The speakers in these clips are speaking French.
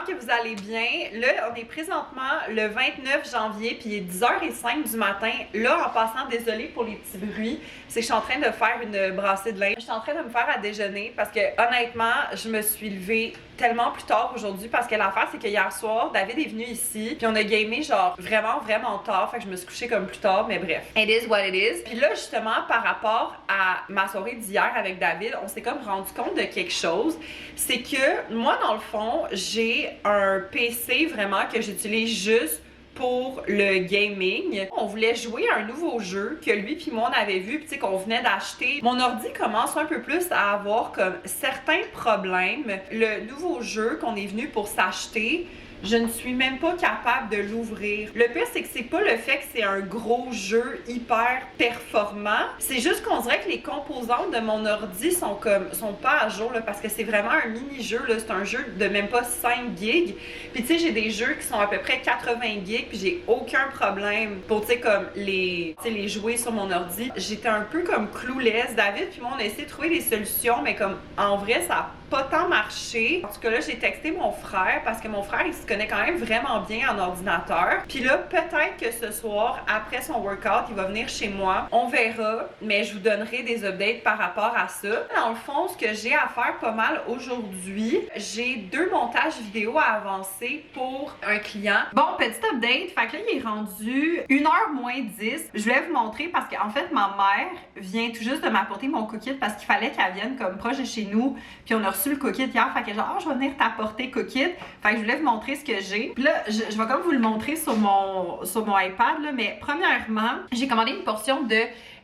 que vous allez bien. Là, on est présentement le 29 janvier, puis il est 10h05 du matin. Là, en passant, désolée pour les petits bruits, c'est que je suis en train de faire une brassée de linge. Je suis en train de me faire à déjeuner parce que, honnêtement, je me suis levée tellement plus tard aujourd'hui parce que l'affaire, c'est que hier soir, David est venu ici, puis on a gamé genre vraiment tard, fait que je me suis couchée comme plus tard, mais bref. It is what it is. Puis là, justement, par rapport à ma soirée d'hier avec David, on s'est comme rendu compte de quelque chose. C'est que moi, dans le fond, j'ai un PC vraiment que j'utilise juste pour le gaming. On voulait jouer à un nouveau jeu que lui puis moi on avait vu, puis tu sais qu'on venait d'acheter. Mon ordi commence un peu plus à avoir comme certains problèmes. Le nouveau jeu qu'on est venu pour s'acheter, je ne suis même pas capable de l'ouvrir. Le pire, c'est que c'est pas le fait que c'est un gros jeu hyper performant. C'est juste qu'on dirait que les composantes de mon ordi sont pas à jour là, parce que c'est vraiment un mini-jeu. C'est un jeu de même pas 5 gigs. Puis tu sais, j'ai des jeux qui sont à peu près 80 gigs, puis j'ai aucun problème pour tu sais comme les jouer sur mon ordi. J'étais un peu comme clueless. David puis moi on a essayé de trouver des solutions, mais comme en vrai ça a pas tant marché. En tout cas là, j'ai texté mon frère parce que mon frère il se connaît quand même vraiment bien en ordinateur. Puis là, peut-être que ce soir, après son workout, il va venir chez moi. On verra, mais je vous donnerai des updates par rapport à ça. Dans le fond, ce que j'ai à faire pas mal aujourd'hui, j'ai 2 montages vidéo à avancer pour un client. Bon, petit update, fait que là, il est rendu 1h moins 10. Je voulais vous montrer parce qu'en fait, ma mère vient tout juste de m'apporter mon cookit parce qu'il fallait qu'elle vienne comme proche de chez nous. Puis on a reçu le cookit hier, fait que genre, je vais venir t'apporter cookit. Fait que je voulais vous montrer ce que j'ai. Puis là, je vais comme vous le montrer sur mon iPad, là, mais premièrement, j'ai commandé une portion de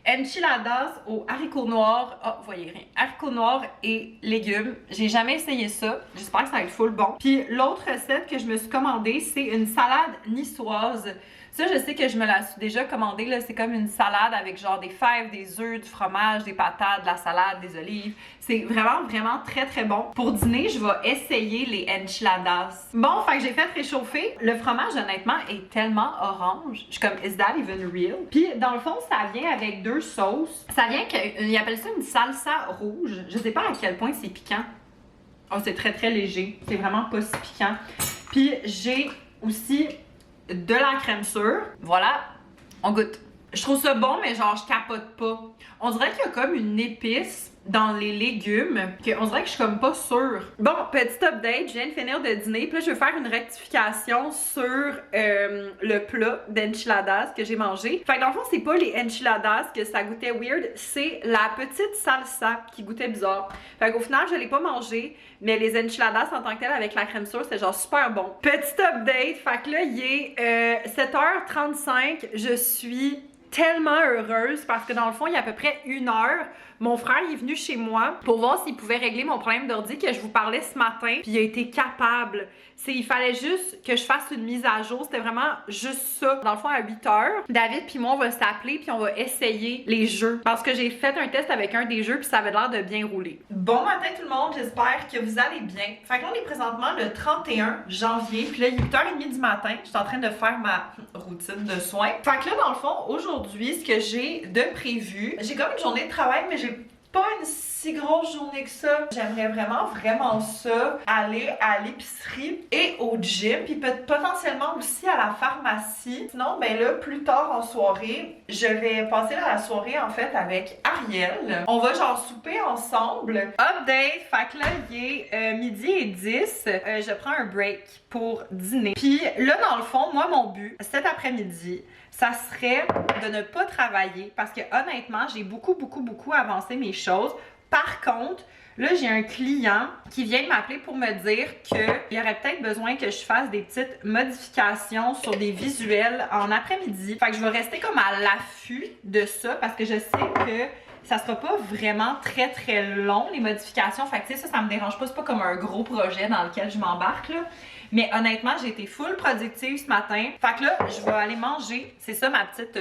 enchiladas aux haricots noirs. Oh, vous voyez rien. Haricots noirs et légumes. J'ai jamais essayé ça. J'espère que ça va être full bon. Puis l'autre recette que je me suis commandée, c'est une salade niçoise. Ça, je sais que je me la suis déjà commandée, là. C'est comme une salade avec genre des fèves, des œufs, du fromage, des patates, de la salade, des olives. C'est vraiment très bon. Pour dîner, je vais essayer les enchiladas. Bon, fait que j'ai fait réchauffer. Le fromage, honnêtement, est tellement orange. Je suis comme, is that even real? Puis, dans le fond, ça vient avec 2 sauces. Ça vient ils appellent ça une salsa rouge. Je sais pas à quel point c'est piquant. Oh, c'est très léger. C'est vraiment pas si piquant. Puis, j'ai aussi de la crème sûre. Voilà, on goûte. Je trouve ça bon, mais genre, je capote pas. On dirait qu'il y a comme une épice dans les légumes, qu'on dirait que je suis comme pas sûre. Bon, petit update, je viens de finir de dîner, puis là, je vais faire une rectification sur le plat d'enchiladas que j'ai mangé. Fait que dans le fond, c'est pas les enchiladas que ça goûtait weird, c'est la petite salsa qui goûtait bizarre. Fait qu'au final, je l'ai pas mangé, mais les enchiladas en tant que telles avec la crème sûre, c'est genre super bon. Petit update, fait que là, il est 7h35, je suis tellement heureuse parce que dans le fond, il y a à peu près 1 heure, mon frère est venu chez moi pour voir s'il pouvait régler mon problème d'ordi que je vous parlais ce matin, puis il a été capable. Il fallait juste que je fasse une mise à jour, c'était vraiment juste ça. Dans le fond, à 8 heures, David puis moi, on va s'appeler puis on va essayer les jeux parce que j'ai fait un test avec un des jeux puis ça avait l'air de bien rouler. Bon matin tout le monde, j'espère que vous allez bien. Fait que là, on est présentement le 31 janvier, puis là, il est 8h30 du matin, je suis en train de faire ma routine de soins. Fait que là, dans le fond, aujourd'hui, ce que j'ai de prévu, j'ai comme une journée de travail, mais j'ai pas une si grosse journée que ça. J'aimerais vraiment ça, aller à l'épicerie et au gym, puis potentiellement aussi à la pharmacie. Sinon, ben là, plus tard en soirée, je vais passer la soirée en fait avec Ariel. On va genre souper ensemble. Update, fait que là, il est midi et 10. Je prends un break pour dîner. Puis là, dans le fond, moi, mon but, cet après-midi, ça serait de ne pas travailler parce que honnêtement, j'ai beaucoup avancé mes choses. Par contre, là, j'ai un client qui vient de m'appeler pour me dire qu'il y aurait peut-être besoin que je fasse des petites modifications sur des visuels en après-midi. Fait que je vais rester comme à l'affût de ça parce que je sais que ça sera pas vraiment très long, les modifications. Fait que tu sais, ça me dérange pas. C'est pas comme un gros projet dans lequel je m'embarque, là. Mais honnêtement, j'ai été full productive ce matin. Fait que là, je vais aller manger. C'est ça ma petite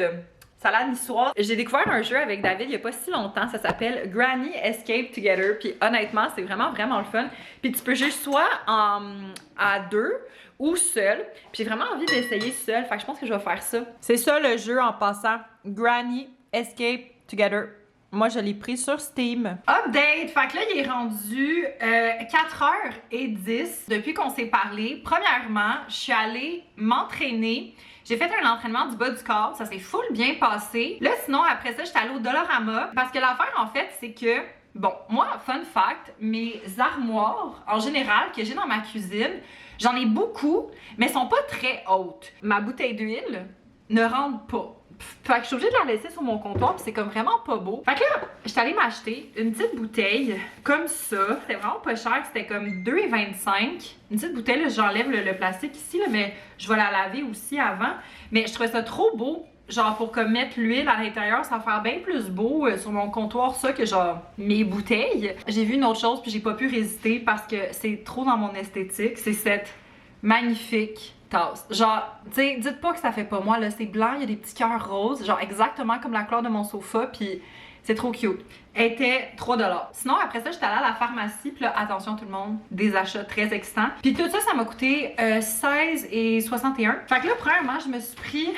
salade niçoise. J'ai découvert un jeu avec David il y a pas si longtemps. Ça s'appelle Granny Escape Together. Puis honnêtement, c'est vraiment le fun. Puis tu peux jouer soit à 2 ou seul. Puis j'ai vraiment envie d'essayer seul. Fait que je pense que je vais faire ça. C'est ça le jeu en passant. Granny Escape Together. Moi, je l'ai pris sur Steam. Update! Fait que là, il est rendu 4h10 depuis qu'on s'est parlé. Premièrement, je suis allée m'entraîner. J'ai fait un entraînement du bas du corps. Ça s'est full bien passé. Là, sinon, après ça, j'étais allée au Dollarama. Parce que l'affaire, en fait, c'est que... Bon, moi, fun fact, mes armoires, en général, que j'ai dans ma cuisine, j'en ai beaucoup, mais elles sont pas très hautes. Ma bouteille d'huile ne rentre pas. Fait que je suis obligée de la laisser sur mon comptoir, puis c'est comme vraiment pas beau. Fait que là, j'étais allée m'acheter une petite bouteille comme ça. C'était vraiment pas cher, c'était comme 2,25. Une petite bouteille, là, j'enlève le plastique ici, là, mais je vais la laver aussi avant. Mais je trouvais ça trop beau, genre pour comme mettre l'huile à l'intérieur, ça va faire bien plus beau sur mon comptoir, ça, que genre mes bouteilles. J'ai vu une autre chose, puis j'ai pas pu résister parce que c'est trop dans mon esthétique. C'est cette magnifique tasse. Genre, tu sais, dites pas que ça fait pas moi, là, c'est blanc, il y a des petits cœurs roses, genre exactement comme la couleur de mon sofa, puis c'est trop cute. Elle était 3$. Sinon, après ça, j'étais allée à la pharmacie, puis là, attention tout le monde, des achats très excitants. Puis tout ça, ça m'a coûté 16,61. Fait que là, premièrement, je me suis pris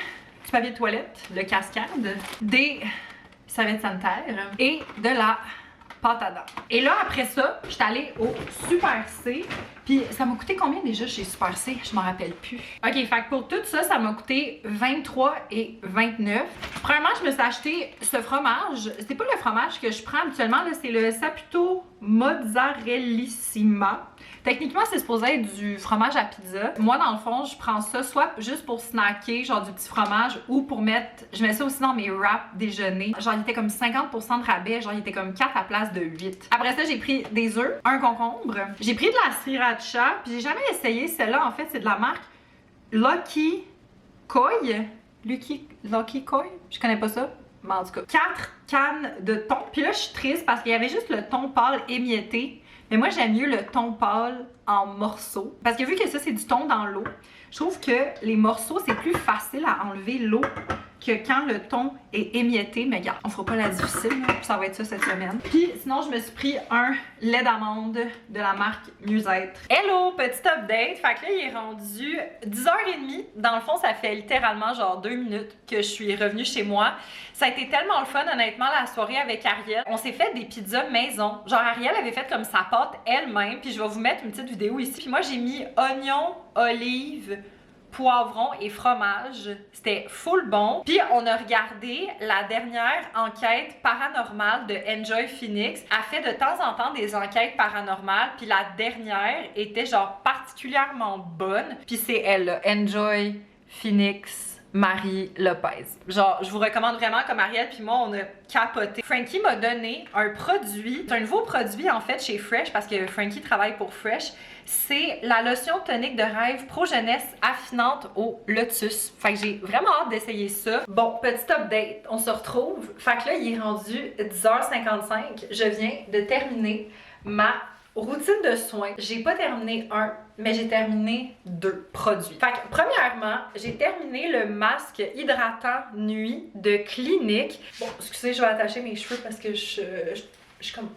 du papier de toilette, de cascade, des serviettes sanitaires et de la pâte à dents. Et là, après ça, j'étais allée au Super C. Puis ça m'a coûté combien déjà chez Super C? Je m'en rappelle plus. OK, fait que pour tout ça, ça m'a coûté 23,29. Premièrement, je me suis acheté ce fromage. C'est pas le fromage que je prends habituellement, là, c'est le Saputo Mozzarellissima. Techniquement, c'est supposé être du fromage à pizza. Moi, dans le fond, je prends ça soit juste pour snacker, genre du petit fromage, ou pour mettre... Je mets ça aussi dans mes wraps déjeuner. Genre, il était comme 50% de rabais. Genre, il était comme 4 à la place de 8. Après ça, j'ai pris des œufs, un concombre. J'ai pris de la sriracha, puis j'ai jamais essayé celle-là. En fait, c'est de la marque Lucky Koi. Lucky Koi? Je connais pas ça. Mais en tout cas, 4 cannes de thon. Puis là, je suis triste parce qu'il y avait juste le thon pâle émietté. Mais moi, j'aime mieux le thon pâle en morceaux. Parce que vu que ça, c'est du thon dans l'eau, je trouve que les morceaux, c'est plus facile à enlever l'eau que quand le thon est émietté. Mais regarde, on fera pas la difficile, là, puis ça va être ça cette semaine. Puis sinon, je me suis pris un lait d'amande de la marque Mieux-être. Hello, petit update. Fait que là, il est rendu 10h30. Dans le fond, ça fait littéralement genre 2 minutes que je suis revenue chez moi. Ça a été tellement le fun, honnêtement, la soirée avec Ariel. On s'est fait des pizzas maison. Genre, Ariel avait fait comme sa pâte elle-même. Puis je vais vous mettre une petite vidéo ici. Puis moi, j'ai mis oignon, olive, poivron et fromage. C'était full bon. Puis on a regardé la dernière enquête paranormale de Enjoy Phoenix. Elle fait de temps en temps des enquêtes paranormales. Puis la dernière était genre particulièrement bonne. Puis c'est elle, là, Enjoy Phoenix Marie Lopez. Genre, je vous recommande vraiment, comme Ariel puis moi, on a capoté. Frankie m'a donné un produit, c'est un nouveau produit en fait chez Fresh, parce que Frankie travaille pour Fresh. C'est la lotion tonique de rêve Pro Jeunesse affinante au lotus. Fait que j'ai vraiment hâte d'essayer ça. Bon, petit update, on se retrouve. Fait que là, il est rendu 10h55. Je viens de terminer ma routine de soins. J'ai pas terminé un, mais j'ai terminé 2 produits. Fait que, premièrement, j'ai terminé le masque hydratant nuit de Clinique. Bon, excusez, je vais attacher mes cheveux parce que je suis comme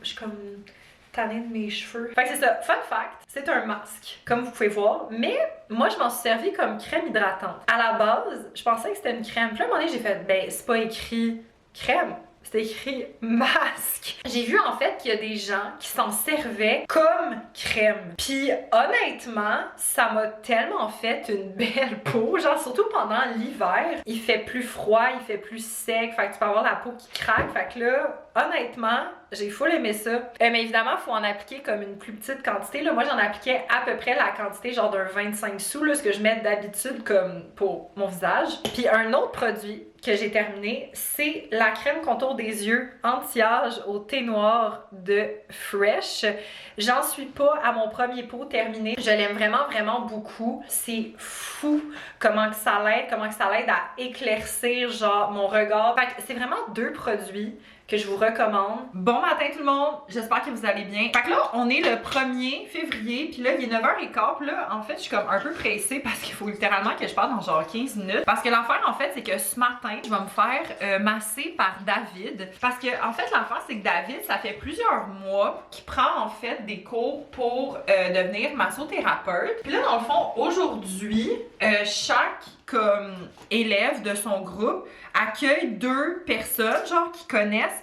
tannée de mes cheveux. Fait que c'est ça. Fun fact, c'est un masque, comme vous pouvez voir, mais moi, je m'en suis servi comme crème hydratante. À la base, je pensais que c'était une crème. Puis à un moment donné, j'ai fait, ben, c'est pas écrit crème. C'était écrit masque. J'ai vu en fait qu'il y a des gens qui s'en servaient comme crème. Puis honnêtement, ça m'a tellement fait une belle peau. Genre surtout pendant l'hiver, il fait plus froid, il fait plus sec. Fait que tu peux avoir la peau qui craque. Fait que là, honnêtement, j'ai full aimé ça. Mais évidemment, il faut en appliquer comme une plus petite quantité. Là, moi, j'en appliquais à peu près la quantité genre d'un 25 sous, là, ce que je mets d'habitude comme pour mon visage. Puis un autre produit que j'ai terminé, c'est la crème contour des yeux anti-âge au thé noir de Fresh. J'en suis pas à mon premier pot terminé. Je l'aime vraiment, vraiment beaucoup. C'est fou comment que ça l'aide à éclaircir genre mon regard. Fait que c'est vraiment 2 produits que je vous recommande. Bon matin tout le monde, j'espère que vous allez bien. Fait que là, on est le 1er février, puis là, il est 9h15, puis là, en fait, je suis comme un peu pressée parce qu'il faut littéralement que je parte dans genre 15 minutes. Parce que l'affaire, en fait, c'est que ce matin, je vais me faire masser par David. Parce que, en fait, l'affaire, c'est que David, ça fait plusieurs mois qu'il prend, en fait, des cours pour devenir massothérapeute. Puis là, dans le fond, aujourd'hui, chaque comme élève de son groupe accueille 2 personnes genre qui connaissent,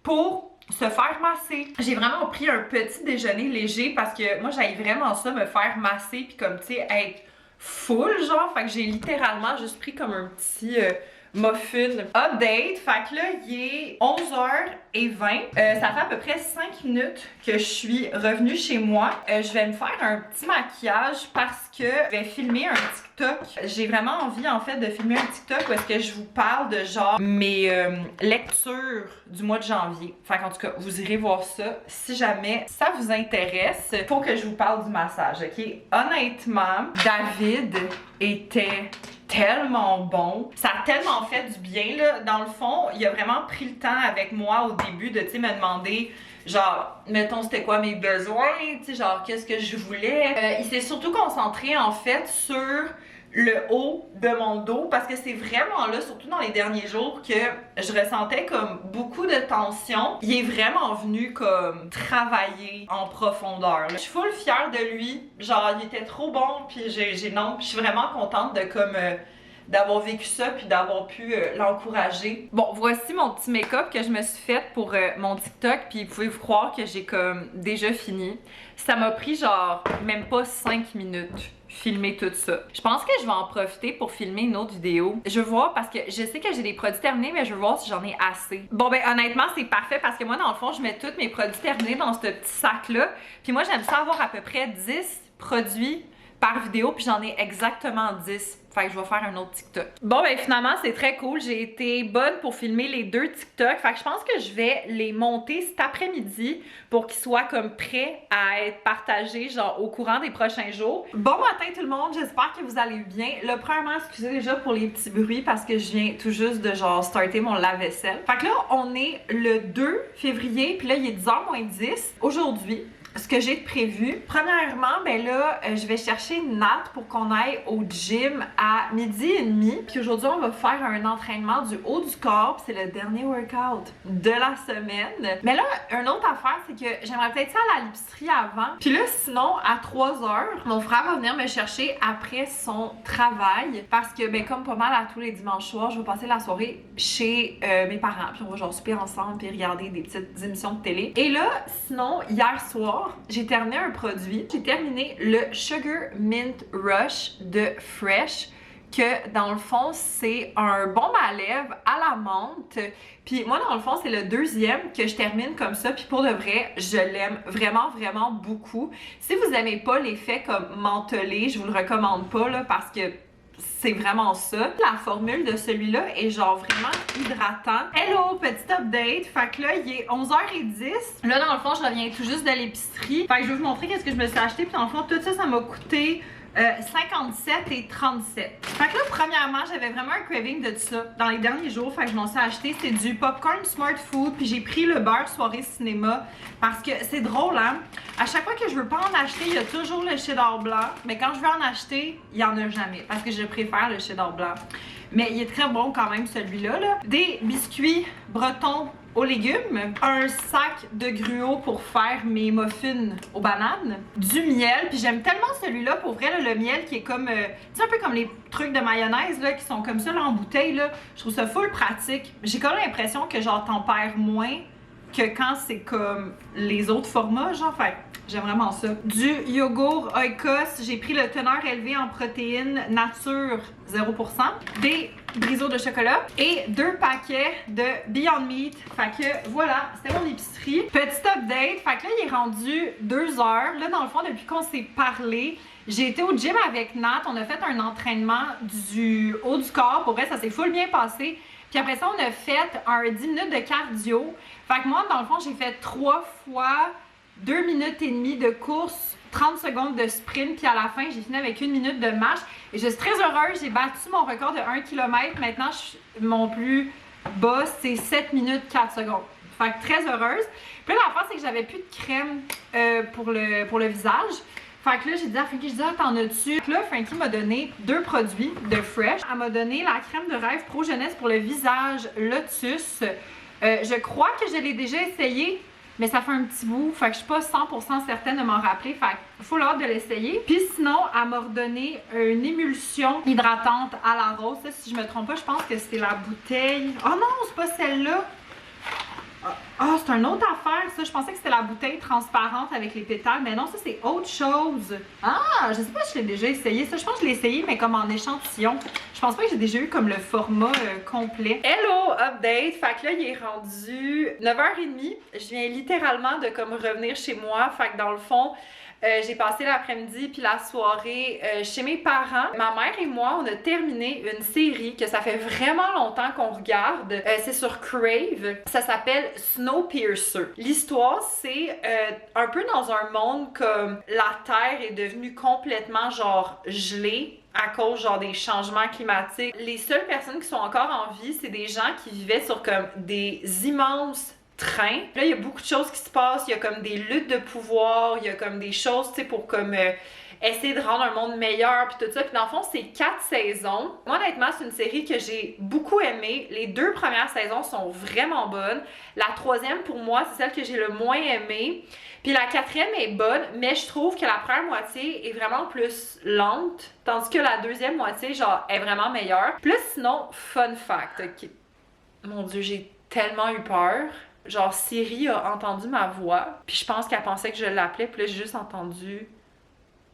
pour se faire masser. J'ai vraiment pris un petit déjeuner léger parce que moi j'aille vraiment ça, me faire masser puis comme tu sais être full genre, fait que j'ai littéralement juste pris comme un petit muffin. Update, fait que là il est 11h20, ça fait à peu près 5 minutes que je suis revenue chez moi. Je vais me faire un petit maquillage parce que je vais filmer un TikTok. J'ai vraiment envie en fait de filmer un TikTok où est-ce que je vous parle de genre mes lectures du mois de janvier. Fait qu'en tout cas, vous irez voir ça si jamais ça vous intéresse. Faut que je vous parle du massage, ok? Honnêtement, David était tellement bon. Ça a tellement fait du bien, là. Dans le fond, il a vraiment pris le temps avec moi au début de, tu sais, me demander, genre, mettons, c'était quoi mes besoins, tu sais, genre, qu'est-ce que je voulais. Il s'est surtout concentré, en fait, sur le haut de mon dos parce que c'est vraiment là, surtout dans les derniers jours, que je ressentais comme beaucoup de tension. Il est vraiment venu comme travailler en profondeur, là. Je suis full fière de lui, genre il était trop bon, puis non, je suis vraiment contente de comme d'avoir vécu ça puis d'avoir pu l'encourager. Bon, voici mon petit make-up que je me suis fait pour mon TikTok, puis vous pouvez vous croire que j'ai comme déjà fini. Ça m'a pris genre même pas 5 minutes filmer tout ça. Je pense que je vais en profiter pour filmer une autre vidéo. Je veux voir parce que je sais que j'ai des produits terminés, mais je veux voir si j'en ai assez. Bon ben honnêtement c'est parfait parce que moi dans le fond je mets tous mes produits terminés dans ce petit sac là. Puis moi j'aime ça avoir à peu près 10 produits par vidéo, puis j'en ai exactement 10. Fait que je vais faire un autre TikTok. Bon ben finalement c'est très cool, j'ai été bonne pour filmer les 2 TikTok. Fait que je pense que je vais les monter cet après-midi pour qu'ils soient comme prêts à être partagés genre au courant des prochains jours. Bon matin tout le monde, j'espère que vous allez bien. Là premièrement, excusez déjà pour les petits bruits parce que je viens tout juste de genre starter mon lave-vaisselle. Fait que là on est le 2 février, puis là il est 10h moins 10 aujourd'hui. Ce que j'ai de prévu. Premièrement, ben là, je vais chercher Nat pour qu'on aille au gym à 12h30. Puis aujourd'hui, on va faire un entraînement du haut du corps. C'est le dernier workout de la semaine. Mais là, une autre affaire, c'est que j'aimerais peut-être ça à l'épicerie avant. Puis là, sinon, à 3h, mon frère va venir me chercher après son travail. Parce que, ben comme pas mal à tous les dimanches soirs, je vais passer la soirée chez mes parents. Puis on va genre souper ensemble puis regarder des petites émissions de télé. Et là, sinon, hier soir, j'ai terminé un produit. J'ai terminé le Sugar Mint Rush de Fresh, que dans le fond, c'est un baume à lèvres à la menthe. Puis moi, dans le fond, c'est le 2e que je termine comme ça. Puis pour de vrai, je l'aime vraiment, vraiment beaucoup. Si vous n'aimez pas l'effet comme mentholé, je vous le recommande pas là, parce que c'est vraiment ça. La formule de celui-là est genre vraiment hydratant. Hello, petit update. Fait que là, il est 11h10. Là, dans le fond, je reviens tout juste de l'épicerie. Fait que je vais vous montrer qu'est-ce que je me suis acheté. Puis dans le fond, tout ça, ça m'a coûté 57 et 37. Fait que là, premièrement, j'avais vraiment un craving de ça dans les derniers jours. Fait que je m'en suis acheté. C'est du popcorn smart food. Puis j'ai pris le beurre soirée cinéma parce que c'est drôle, hein? À chaque fois que je veux pas en acheter, il y a toujours le cheddar blanc. Mais quand je veux en acheter, il y en a jamais parce que je préfère le cheddar blanc. Mais il est très bon quand même celui-là, là. Des biscuits bretons aux légumes, un sac de gruau pour faire mes muffins aux bananes, du miel, puis j'aime tellement celui-là pour vrai, là, le miel qui est comme, tu sais, un peu comme les trucs de mayonnaise là, qui sont comme ça là, en bouteille, là. Je trouve ça full pratique. J'ai quand même l'impression que genre t'en perds moins que quand c'est comme les autres formats, genre, fait j'aime vraiment ça. Du yogourt Oikos, j'ai pris le teneur élevé en protéines nature 0%, des brisaux de chocolat et 2 paquets de Beyond Meat. Fait que voilà, c'était mon épicerie. Petit update, fait que là il est rendu 2h. Là dans le fond, depuis qu'on s'est parlé, j'ai été au gym avec Nat, on a fait un entraînement du haut du corps. Pour vrai, ça s'est full bien passé. Puis après ça, on a fait un 10 minutes de cardio. Fait que moi, dans le fond, j'ai fait 3 fois 2 minutes et demie de course, 30 secondes de sprint, puis à la fin, j'ai fini avec 1 minute de marche. Et je suis très heureuse, j'ai battu mon record de 1 km. Maintenant, mon plus bas, c'est 7 minutes 4 secondes. Fait que très heureuse. Puis là, l'affaire, c'est que j'avais plus de crème pour le visage. Fait que là, j'ai dit à Frankie, je dis, ah, t'en as-tu? Là, Frankie m'a donné 2 produits de Fresh. Elle m'a donné la crème de rêve Pro Jeunesse pour le visage Lotus. Je crois que je l'ai déjà essayé, mais ça fait un petit bout. Fait que je suis pas 100% certaine de m'en rappeler. Fait qu'il faut l'ordre de l'essayer. Puis sinon, elle m'a redonné une émulsion hydratante à la rose. Ça, si je me trompe pas, je pense que c'est la bouteille. Oh non, c'est pas celle-là. Ah, c'est une autre affaire, ça. Je pensais que c'était la bouteille transparente avec les pétales, mais non, ça, c'est autre chose. Ah, je sais pas si je l'ai déjà essayé. Ça, je pense que je l'ai essayé, mais comme en échantillon. Je pense pas que j'ai déjà eu comme le format complet. Hello, update! Fait que là, il est rendu 9h30. Je viens littéralement de comme revenir chez moi. Fait que dans le fond, j'ai passé l'après-midi puis la soirée chez mes parents. Ma mère et moi, on a terminé une série que ça fait vraiment longtemps qu'on regarde. C'est sur Crave. Ça s'appelle Snowpiercer. L'histoire, c'est un peu dans un monde comme la Terre est devenue complètement genre gelée à cause genre des changements climatiques. Les seules personnes qui sont encore en vie, c'est des gens qui vivaient sur comme des immenses train. Là, il y a beaucoup de choses qui se passent. Il y a comme des luttes de pouvoir. Il y a comme des choses, tu sais, pour comme essayer de rendre un monde meilleur puis tout ça. Puis dans le fond, c'est 4 saisons. Moi, honnêtement, c'est une série que j'ai beaucoup aimée. Les 2 premières saisons sont vraiment bonnes. La 3e, pour moi, c'est celle que j'ai le moins aimée. Puis la 4e est bonne, mais je trouve que la première moitié est vraiment plus lente, tandis que la 2e moitié, genre, est vraiment meilleure. Puis là, sinon, fun fact, ok. Mon Dieu, j'ai tellement eu peur. Genre, Siri a entendu ma voix, puis je pense qu'elle pensait que je l'appelais, puis là, j'ai juste entendu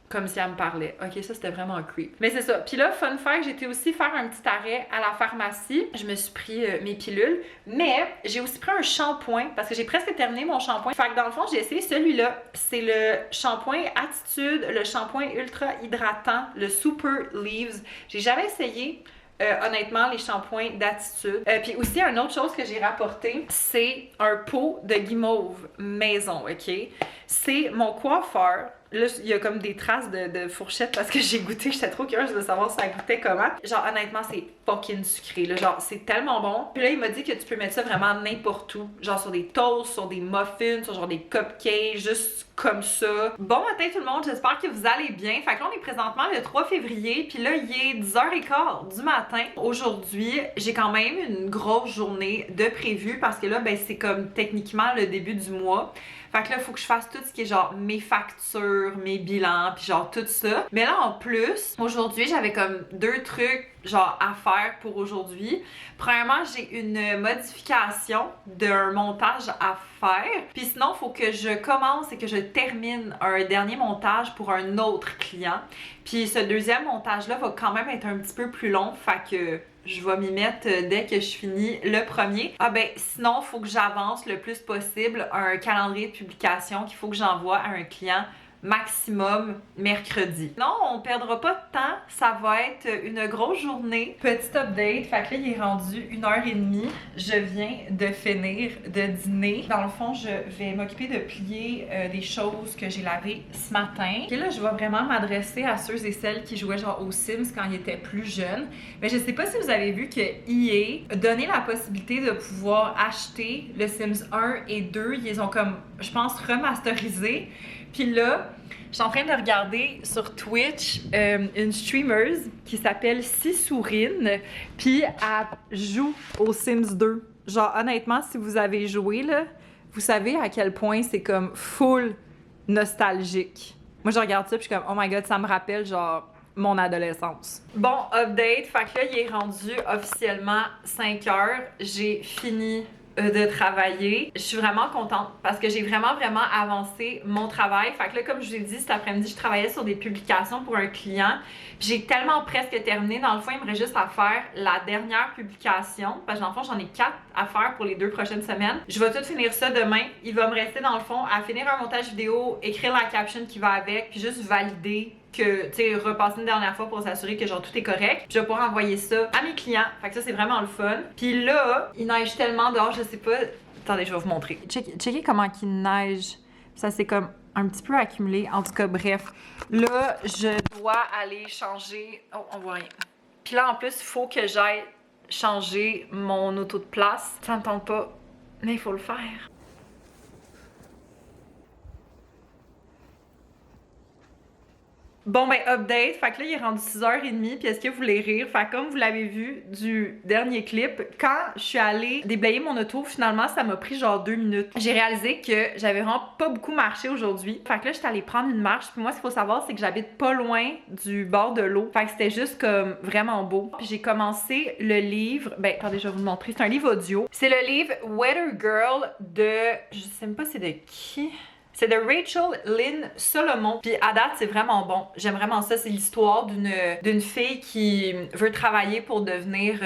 comme si elle me parlait. Ok, ça, c'était vraiment un creep. Mais c'est ça. Puis là, fun fact, j'ai été aussi faire un petit arrêt à la pharmacie. Je me suis pris mes pilules, mais j'ai aussi pris un shampoing, parce que j'ai presque terminé mon shampoing. Fait que dans le fond, j'ai essayé celui-là. C'est le shampoing Attitude, le shampoing ultra hydratant, le Super Leaves. J'ai jamais essayé. Honnêtement, les shampoings d'Attitude. Puis aussi, une autre chose que j'ai rapporté, c'est un pot de guimauve maison, ok? C'est mon coiffeur. Là, il y a comme des traces de fourchette parce que j'ai goûté, j'étais trop curieuse de savoir ça goûtait comment. Genre, honnêtement, c'est fucking sucré, là. Genre, c'est tellement bon. Puis là, il m'a dit que tu peux mettre ça vraiment n'importe où. Genre, sur des toasts, sur des muffins, sur genre des cupcakes, juste comme ça. Bon matin tout le monde, j'espère que vous allez bien. Fait que là, on est présentement le 3 février, puis là, il est 10h15 du matin. Aujourd'hui, j'ai quand même une grosse journée de prévu parce que là, ben, c'est comme techniquement le début du mois. Fait que là, il faut que je fasse tout ce qui est genre mes factures, mes bilans, puis genre tout ça. Mais là, en plus, aujourd'hui, j'avais comme 2 trucs genre à faire pour aujourd'hui. Premièrement, j'ai une modification d'un montage à faire. Puis sinon, il faut que je commence et que je termine un dernier montage pour un autre client. Puis ce deuxième montage-là va quand même être un petit peu plus long. Fait que je vais m'y mettre dès que je finis le premier. Ah ben, sinon, il faut que j'avance le plus possible un calendrier de publication qu'il faut que j'envoie à un client maximum mercredi. Non, on perdra pas de temps, ça va être une grosse journée. Petit update, fait que là, il est rendu 1h30. Je viens de finir de dîner. Dans le fond, je vais m'occuper de plier des choses que j'ai lavées ce matin. Et là, je vais vraiment m'adresser à ceux et celles qui jouaient genre aux Sims quand ils étaient plus jeunes. Mais je sais pas si vous avez vu que EA a donné la possibilité de pouvoir acheter le Sims 1 et 2. Ils les ont comme, je pense, remasterisé. Puis là, je suis en train de regarder sur Twitch une streamer qui s'appelle Sisourine, puis elle joue aux Sims 2. Genre, honnêtement, si vous avez joué, là, vous savez à quel point c'est comme full nostalgique. Moi, je regarde ça, puis je suis comme, oh my god, ça me rappelle, genre, mon adolescence. Bon, update, fait que là, il est rendu officiellement 5 heures. J'ai fini de travailler. Je suis vraiment contente parce que j'ai vraiment avancé mon travail. Fait que là, comme je vous ai dit, cet après-midi, je travaillais sur des publications pour un client. J'ai tellement presque terminé. Dans le fond, il me reste juste à faire la dernière publication. Parce que dans le fond, j'en ai 4 à faire pour les 2 prochaines semaines. Je vais tout finir ça demain. Il va me rester, dans le fond, à finir un montage vidéo, écrire la caption qui va avec, puis juste valider que, tu sais, repasser une dernière fois pour s'assurer que genre tout est correct. Puis je vais pouvoir envoyer ça à mes clients. Fait que ça, c'est vraiment le fun. Puis là, il neige tellement dehors, je sais pas. Attendez, je vais vous montrer. Checkez comment il neige. Ça, c'est comme un petit peu accumulé. En tout cas, bref. Là, je dois aller changer. Oh, on voit rien. Puis là, en plus, il faut que j'aille changer mon auto de place. Ça me tente pas, mais il faut le faire. Bon ben update, fait que là il est rendu 6h30 puis est-ce que vous voulez rire? Fait que comme vous l'avez vu du dernier clip, quand je suis allée déblayer mon auto, finalement ça m'a pris genre 2 minutes. J'ai réalisé que j'avais vraiment pas beaucoup marché aujourd'hui. Fait que là j'étais allée prendre une marche, puis moi ce qu'il faut savoir c'est que j'habite pas loin du bord de l'eau. Fait que c'était juste comme vraiment beau. Puis j'ai commencé le livre, ben attendez je vais vous le montrer, c'est un livre audio. C'est le livre Weather Girl de, je sais même pas c'est de qui. C'est de Rachel Lynn Solomon. Puis à date, c'est vraiment bon. J'aime vraiment ça. C'est l'histoire d'une fille qui veut travailler pour devenir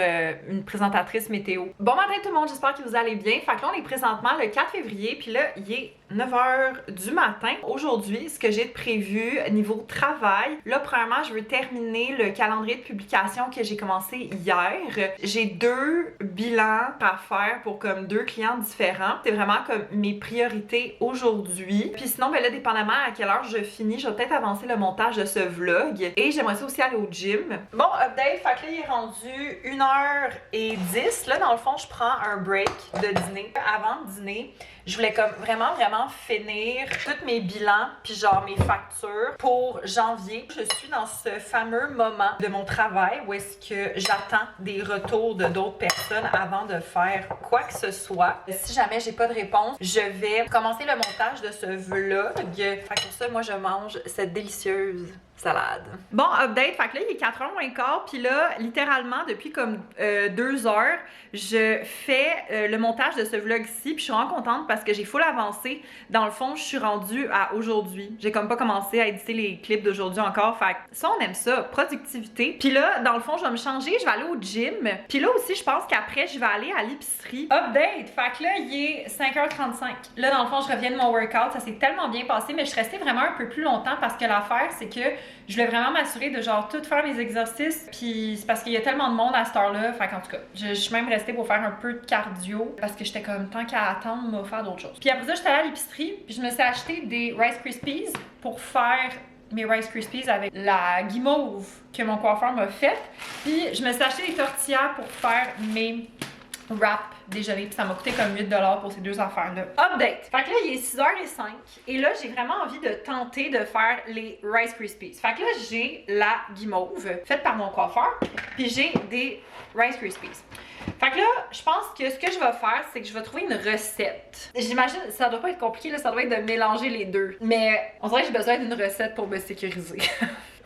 une présentatrice météo. Bon matin tout le monde, j'espère que vous allez bien. Fait que là, on est présentement le 4 février. Puis là, il est 9h du matin. Aujourd'hui, ce que j'ai de prévu niveau travail, là, premièrement, je veux terminer le calendrier de publication que j'ai commencé hier. J'ai 2 bilans à faire pour comme 2 clients différents. C'est vraiment comme mes priorités aujourd'hui. Puis sinon, ben là, dépendamment à quelle heure je finis, je vais peut-être avancer le montage de ce vlog. Et j'aimerais ça aussi aller au gym. Bon, update, fait que là, il est rendu 1h10. Là, dans le fond, je prends un break de dîner. Avant de dîner, je voulais comme vraiment finir tous mes bilans puis genre mes factures pour janvier. Je suis dans ce fameux moment de mon travail où est-ce que j'attends des retours de d'autres personnes avant de faire quoi que ce soit. Si jamais j'ai pas de réponse, je vais commencer le montage de ce vlog. Fait que pour ça, moi, je mange cette délicieuse salade. Bon, update, fait que là, il est 4h moins quart, puis là, littéralement, depuis comme 2 heures, je fais le montage de ce vlog-ci, puis je suis vraiment contente parce que j'ai full avancé. Dans le fond, je suis rendue à aujourd'hui. J'ai comme pas commencé à éditer les clips d'aujourd'hui encore, fait que ça, on aime ça, productivité. Puis là, dans le fond, je vais me changer, je vais aller au gym. Puis là aussi, je pense qu'après, je vais aller à l'épicerie. Update, fait que là, il est 5h35. Là, dans le fond, je reviens de mon workout, ça s'est tellement bien passé, mais je suis restée vraiment un peu plus longtemps parce que l'affaire, c'est que je voulais vraiment m'assurer de genre tout faire mes exercices, puis c'est parce qu'il y a tellement de monde à cette heure-là, fait qu'en tout cas, je suis même restée pour faire un peu de cardio parce que j'étais comme tant qu'à attendre, on va faire d'autres choses. Puis après ça, j'étais allée à l'épicerie, puis je me suis acheté des Rice Krispies pour faire mes Rice Krispies avec la guimauve que mon coiffeur m'a faite, puis je me suis acheté des tortillas pour faire mes wrap déjeuner, puis ça m'a coûté comme 8$ pour ces 2 affaires-là. Update! Fait que là, il est 6h05 et là, j'ai vraiment envie de tenter de faire les Rice Krispies. Fait que là, j'ai la guimauve faite par mon coiffeur, puis j'ai des Rice Krispies. Fait que là, je pense que ce que je vais faire, c'est que je vais trouver une recette. J'imagine, ça doit pas être compliqué, là, ça doit être de mélanger les deux. Mais on dirait que j'ai besoin d'une recette pour me sécuriser.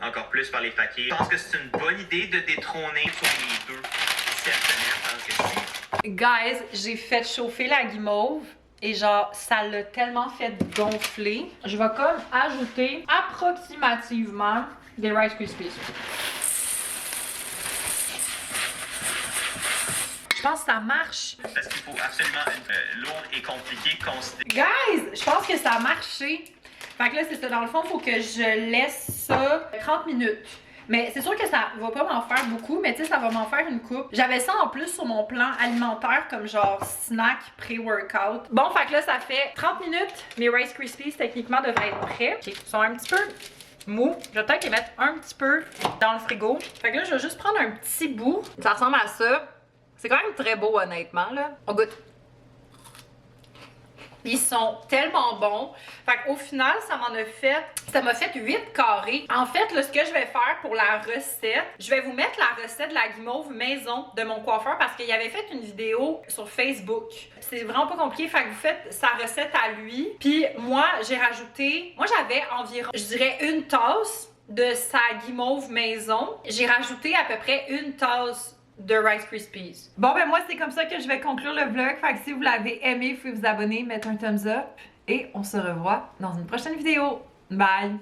Encore plus par les fakirs. Je pense que c'est une bonne idée de détrôner sur les 2 cette semaine parce que c'est... Guys, j'ai fait chauffer la guimauve et genre, ça l'a tellement fait gonfler. Je vais comme ajouter approximativement des Rice Krispies. Je pense que ça marche. Parce qu'il faut absolument une lourde et compliquée considération. Guys, je pense que ça a marché. Fait que là, c'est ça. Dans le fond, il faut que je laisse ça 30 minutes. Mais c'est sûr que ça va pas m'en faire beaucoup, mais tu sais, ça va m'en faire une coupe. J'avais ça en plus sur mon plan alimentaire comme genre snack pré-workout. Bon, fait que là, ça fait 30 minutes. Mes Rice Krispies, techniquement, devraient être prêts. OK, ils sont un petit peu mous. Je vais peut-être les mettre un petit peu dans le frigo. Fait que là, je vais juste prendre un petit bout. Ça ressemble à ça. C'est quand même très beau, honnêtement, là. On goûte. Ils sont tellement bons. Fait qu'au final, ça m'a fait 8 carrés. En fait, là, ce que je vais faire pour la recette, je vais vous mettre la recette de la guimauve maison de mon coiffeur parce qu'il avait fait une vidéo sur Facebook. C'est vraiment pas compliqué. Fait que vous faites sa recette à lui. Puis moi, j'avais environ, je dirais, 1 tasse de sa guimauve maison. J'ai rajouté à peu près 1 tasse de Rice Krispies. Bon, ben moi, c'est comme ça que je vais conclure le vlog. Fait que si vous l'avez aimé, vous pouvez vous abonner, mettre un thumbs up et on se revoit dans une prochaine vidéo. Bye!